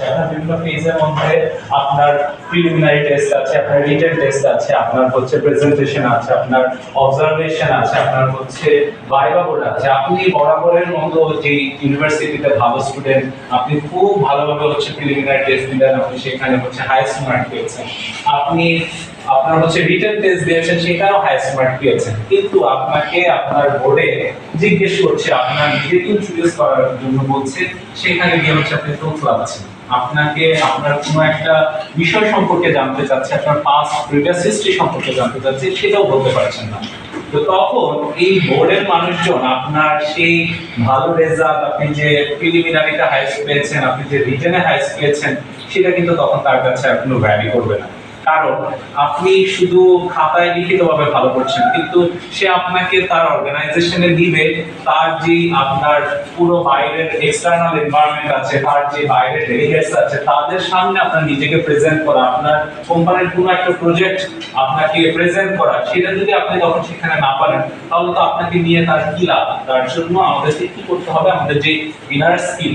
আছে, আপনার বিভিন্ন ফেজের মধ্যে আপনার প্রিলিমিনারি টেস্ট আছে, আপনার রিটেন টেস্ট আছে, আপনার হচ্ছে প্রেজেন্টেশন আছে, আপনার অবজারভেশন আছে, আপনার হচ্ছে ভাইভা বোর্ড আছে। আপনি বরাবরের মতো যে ইউনিভার্সিটিতে ভালো স্টুডেন্ট, আপনি খুব ভালোভাবে হচ্ছে প্রিলিমিনারি টেস্ট দিলেন, আপনি সেখানে হচ্ছে হাইয়েস্ট মার্ক পেয়েছেন। আপনি আপনার হচ্ছে রিটেন টেস্ট দিয়েছেন, সেটাও হাইয়েস্ট মার্ক পেয়েছেন, কিন্তু আপনাকে আপনার বোর্ডে জিজ্ঞেস করছে, আপনার নিজেকে ইন্ট্রোডিউস করার জন্য বলছে, সেখানে গিয়ে হচ্ছে আপনি তোতলাচ্ছেন। আপনাকে আপনার কোনো একটা বিষয় সম্পর্কে জানতে চাচ্ছে, আপনার পাস্ট প্রিভিয়াস হিস্ট্রি সম্পর্কে জানতে চাচ্ছে, সেটাও বলতে পারছেন না। তো তখন এই বোর্ডের মানুষজন আপনার সেই ভালো রেজাল্ট, আপনি যে প্রিলিমিনারিতে হাইয়েস্ট পেয়েছেন, আপনি যে রিটেনে হাইয়েস্ট পেয়েছেন, সেটা কিন্তু তখন তার কাছে আর কোনো ভ্যালু করবে না। কারণ আপনি শুধু খাতায় লিখিতভাবে ভালো করছেন, কিন্তু সে আপনাকে তার অর্গানাইজেশনে দিবে তার যে আপনার পুরো বাইরের এক্সটার্নাল এনভায়রনমেন্ট আছে, তার যে বাইরের ডেলিগেটস আছে, তাদের সামনে আপনার নিজেকে প্রেজেন্ট করা, আপনার কোম্পানির কোনো একটা প্রজেক্ট আপনাকে প্রেজেন্ট করা, সেটা যদি আপনি তখন সেখানে না পারেন, তাহলে তো আপনাকে নিয়ে তার কি লাভ? তার জন্য আমাদেরকে কি করতে হবে? আমাদের যে ইনার স্কিল